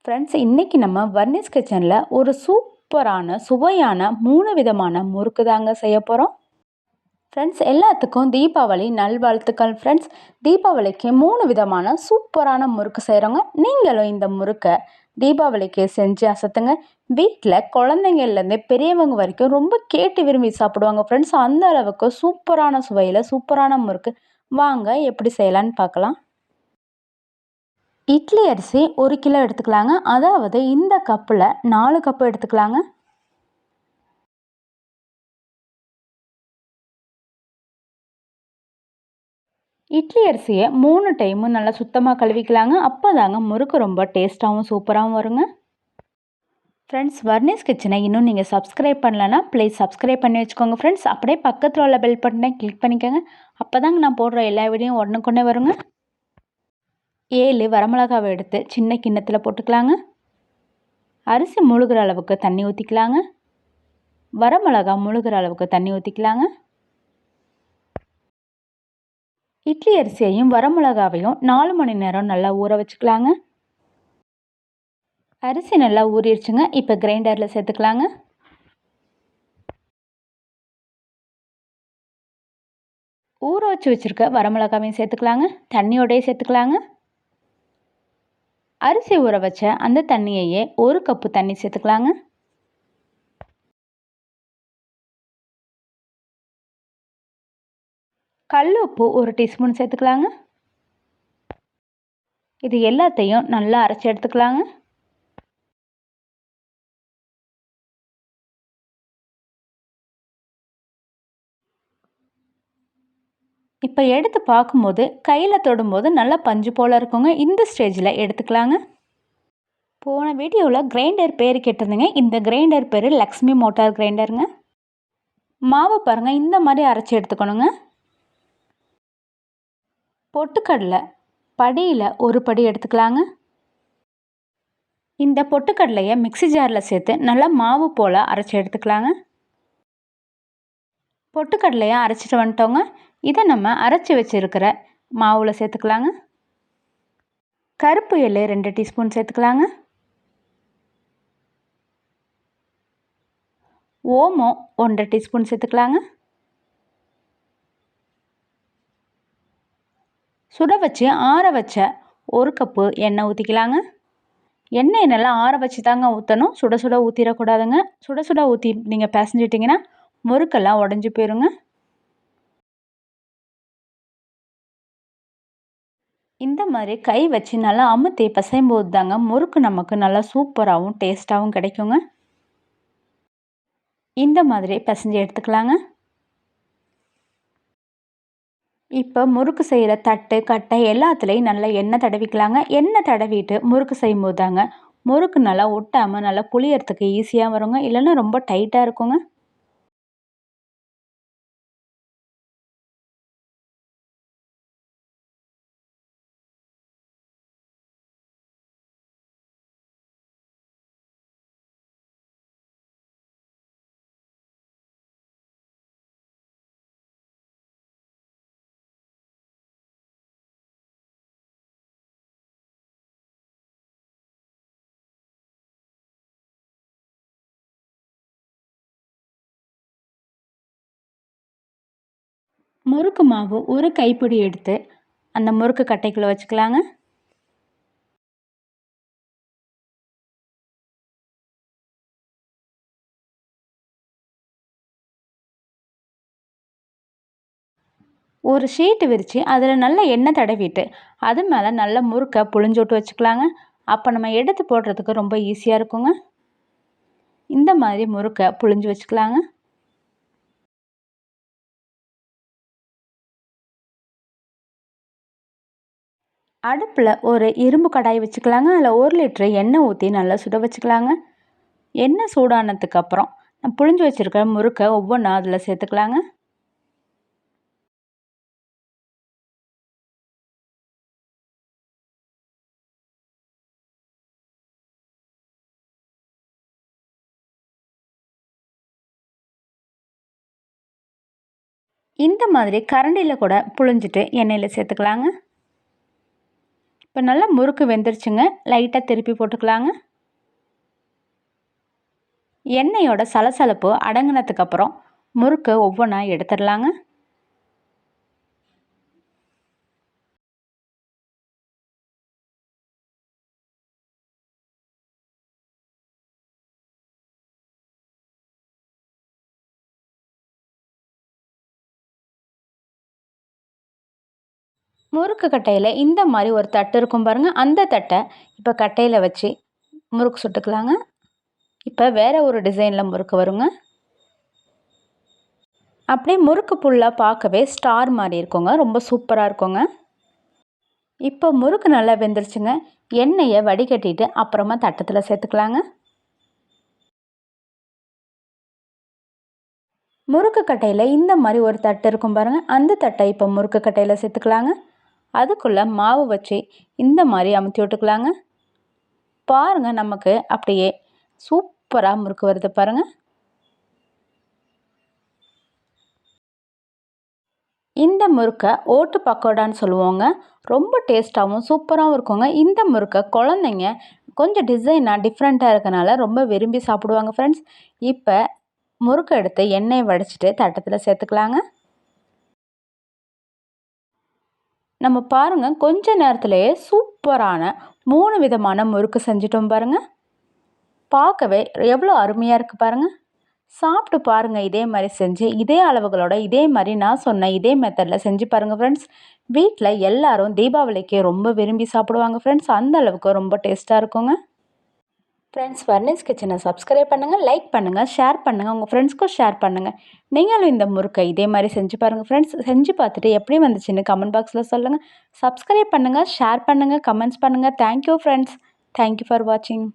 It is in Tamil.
ஃப்ரெண்ட்ஸ், இன்னைக்கு நம்ம வர்னிஸ் கிச்சனில் ஒரு சூப்பரான சுவையான 3 விதமான முறுக்கு தாங்க செய்ய போகிறோம். ஃப்ரெண்ட்ஸ், எல்லாத்துக்கும் தீபாவளி நல்வாழ்த்துக்கள். ஃப்ரெண்ட்ஸ், தீபாவளிக்கு 3 விதமான சூப்பரான முறுக்கு செய்கிறோங்க. நீங்களும் இந்த முறுக்கை தீபாவளிக்கு செஞ்சு அசத்துங்க. வீட்டில் குழந்தைங்கள்லேருந்து பெரியவங்க வரைக்கும் ரொம்ப கேட்டு விரும்பி சாப்பிடுவாங்க. ஃப்ரெண்ட்ஸ், அந்த அளவுக்கு சூப்பரான சுவையில் சூப்பரான முறுக்கு. வாங்க எப்படி செய்யலான்னு பார்க்கலாம். இட்லி அரிசி 1 கிலோ எடுத்துக்கலாங்க. அதாவது இந்த கப்பில் 4 கப்பு எடுத்துக்கலாங்க. இட்லி அரிசியை 3 டைமும் நல்லா சுத்தமாக கழுவிக்கலாங்க. அப்போ தாங்க முறுக்கு ரொம்ப டேஸ்ட்டாகவும் சூப்பராகவும் வருங்க. ஃப்ரெண்ட்ஸ், வர்னிஸ் கிச்சனை இன்னும் நீங்கள் சப்ஸ்கிரைப் பண்ணலன்னா ப்ளீஸ் சப்ஸ்கிரைப் பண்ணி வச்சுக்கோங்க. ஃப்ரெண்ட்ஸ், அப்படியே பக்கத்தில் உள்ள பெல் பட்டனை கிளிக் பண்ணிக்கோங்க. அப்போ தாங்க நான் போடுற எல்லா வீடியோவும் உடனுக்குடனே வருங்க. 7 வரமிளகாவை எடுத்து சின்ன கிண்ணத்தில் போட்டுக்கலாங்க. அரிசி முழுகிற அளவுக்கு தண்ணி ஊற்றிக்கலாங்க. வரமிளகா முழுகிற அளவுக்கு தண்ணி ஊற்றிக்கலாங்க. இட்லி அரிசியையும் வரமிளகாவையும் 4 மணி நேரம் நல்லா ஊற வச்சுக்கலாங்க. அரிசி நல்லா ஊறிடுச்சுங்க. இப்போ கிரைண்டரில் சேர்த்துக்கலாங்க. ஊற வச்சு வச்சுருக்க வரமிளகாவையும் சேர்த்துக்கலாங்க. தண்ணியோடய சேர்த்துக்கலாங்க. அரிசி ஊற வச்ச அந்த தண்ணியையே 1 கப்பு தண்ணி சேர்த்துக்கலாங்க. கல் உப்பு 1 டீஸ்பூன் சேர்த்துக்கலாங்க. இது எல்லாத்தையும் நல்லா அரைச்சி எடுத்துக்கலாங்க. இப்போ எடுத்து பார்க்கும்போது கையில் தொடும்போது நல்லா பஞ்சு போல் இருக்குங்க. இந்த ஸ்டேஜில் எடுத்துக்கலாங்க. போன வீடியோவில் கிரைண்டர் பேர் கேட்டிருந்தீங்க. இந்த கிரைண்டர் பேர் லக்ஷ்மி மோட்டார் கிரைண்டருங்க. மாவு பாருங்கள், இந்த மாதிரி அரைச்சி எடுத்துக்கணுங்க. பொட்டுக்கடலை படியில் 1 படி எடுத்துக்கலாங்க. இந்த பொட்டுக்கடலையை மிக்ஸி ஜாரில் சேர்த்து நல்லா மாவு போல் அரைச்சி எடுத்துக்கலாங்க. பொட்டுக்கடலையை அரைச்சிட்டு வந்துட்டோங்க. இதை நம்ம அரைச்சி வச்சுருக்கிற மாவில் சேர்த்துக்கலாங்க. கருப்பு எள்ளு 2 டீஸ்பூன் சேர்த்துக்கலாங்க. ஓமம் 1 டீஸ்பூன் சேர்த்துக்கலாங்க. சுட வச்சு ஆற வச்ச 1 கப்பு எண்ணெய் ஊற்றிக்கலாங்க. எண்ணெயை நல்லா ஆற வச்சு தாங்க ஊற்றணும். சுட சுட ஊற்றிடக்கூடாதுங்க. சுட சுட ஊற்றி நீங்கள் பிசைஞ்சிட்டிங்கன்னா முறுக்கெல்லாம் உடஞ்சி போயிருங்க. இந்த மாதிரி கை வச்சு நல்லா அமுத்தி பிசையும் போது தாங்க முறுக்கு நமக்கு நல்லா சூப்பராகவும் டேஸ்ட்டாகவும் கிடைக்குங்க. இந்த மாதிரி பிசைஞ்சு எடுத்துக்கலாங்க. இப்போ முறுக்கு செய்கிற தட்டு கட்டை எல்லாத்துலேயும் நல்லா எண்ணெய் தடவிக்கலாங்க. எண்ணெய் தடவிட்டு முறுக்கு செய்யும் போது தாங்க முறுக்கு நல்லா ஒட்டாமல் நல்லா புளியறதுக்கு ஈஸியாக வருங்க. இல்லைன்னா ரொம்ப டைட்டாக இருக்குங்க. முறுக்கு மாவு 1 கைப்பிடி எடுத்து அந்த முறுக்கு கட்டைக்குள்ளே வச்சுக்கலாங்க. ஒரு ஷீட்டு விரித்து அதில் நல்லா எண்ணெய் தடவிட்டு அது மேலே நல்லா முறுக்கை புழிஞ்சு விட்டு வச்சுக்கலாங்க. அப்போ நம்ம எடுத்து போடுறதுக்கு ரொம்ப ஈஸியாக இருக்குங்க. இந்த மாதிரி முறுக்கை புழிஞ்சு வச்சுக்கலாங்க. அடுப்பில் ஒரு இரும்பு கடாய் வச்சுக்கலாங்க. அதில் 1 லிட்டரு எண்ணெய் ஊற்றி நல்லா சுட வச்சுக்கலாங்க. எண்ணெய் சூடானதுக்கு அப்புறம் புழிஞ்சு வச்சுருக்க முறுக்கை ஒவ்வொன்றா அதில் சேர்த்துக்கலாங்க. இந்த மாதிரி கரண்டியில் கூட புழிஞ்சிட்டு எண்ணெயில் சேர்த்துக்கலாங்க. இப்போ நல்லா முறுக்கு வெந்துருச்சுங்க. லைட்டாக திருப்பி போட்டுக்கலாங்க. எண்ணெயோட சலசலப்பு அடங்கினதுக்கப்புறம் முறுக்கு ஒவ்வொன்றா எடுத்துடலாங்க. முறுக்கு கட்டையில் இந்த மாதிரி ஒரு தட்டு இருக்கும் பாருங்கள், அந்த தட்டை இப்போ கட்டையில் வச்சு முறுக்கு சுட்டுக்கலாங்க. இப்போ வேறு ஒரு டிசைனில் முறுக்கு வருங்க. அப்படியே முறுக்கு புல்லாக பார்க்கவே ஸ்டார் மாதிரி இருக்குங்க, ரொம்ப சூப்பராக இருக்குங்க. இப்போ முறுக்கு நல்லா வெந்துருச்சுங்க. எண்ணெயை வடிகட்டிட்டு அப்புறமா தட்டத்தில் சேர்த்துக்கலாங்க. முறுக்கு கட்டையில் இந்த மாதிரி ஒரு தட்டு இருக்கும் பாருங்கள், அந்த தட்டை இப்போ முறுக்கு கட்டையில் சேர்த்துக்கலாங்க. அதுக்குள்ளே மாவு வச்சு இந்த மாதிரி அமுத்தி விட்டுக்கலாங்க. பாருங்கள், நமக்கு அப்படியே சூப்பராக முறுக்கு வருது பாருங்கள். இந்த முறுக்கை ஓட்டு பக்கோடான்னு சொல்லுவோங்க. ரொம்ப டேஸ்ட்டாகவும் சூப்பராகவும் இருக்குங்க. இந்த முறுக்கை குழந்தைங்க கொஞ்சம் டிசைனாக டிஃப்ரெண்ட்டாக இருக்கனால ரொம்ப விரும்பி சாப்பிடுவாங்க ஃப்ரெண்ட்ஸ். இப்போ முறுக்கு எடுத்து எண்ணெய் வடிச்சிட்டு தட்டத்தில் சேர்த்துக்கலாங்க. நம்ம பாருங்கள், கொஞ்ச நேரத்திலேயே சூப்பரான 3 விதமான முறுக்கு செஞ்சிட்டோம் பாருங்கள். பார்க்கவே எவ்வளோ அருமையாக இருக்குது பாருங்கள். சாப்பிட்டு பாருங்கள், இதே மாதிரி செஞ்சு இதே அளவுகளோட இதே மாதிரி நான் சொன்ன இதே மெத்தடில் செஞ்சு பாருங்கள் ஃப்ரெண்ட்ஸ். வீட்டில் எல்லாரும் தீபாவளிக்கு ரொம்ப விரும்பி சாப்பிடுவாங்க ஃப்ரெண்ட்ஸ். அந்த அளவுக்கு ரொம்ப டேஸ்ட்டாக இருக்குங்க. ஃப்ரெண்ட்ஸ், வர்னிஸ் கிச்சனை சப்ஸ்கிரைப் பண்ணுங்கள், லைக் பண்ணுங்கள், ஷேர் பண்ணுங்கள், உங்கள் ஃப்ரெண்ட்ஸ்க்கும் ஷேர் பண்ணுங்கள். நீங்களும் இந்த முறுக்கை இதே மாதிரி செஞ்சு பாருங்கள் ஃப்ரெண்ட்ஸ். செஞ்சு பார்த்துட்டு எப்படி வந்துச்சுன்னு கமெண்ட் பாக்ஸில் சொல்லுங்கள். சப்ஸ்கிரைப் பண்ணுங்கள், ஷேர் பண்ணுங்கள், கமெண்ட்ஸ் பண்ணுங்கள். Thank you friends. தேங்க்யூ ஃபார் வாட்சிங்.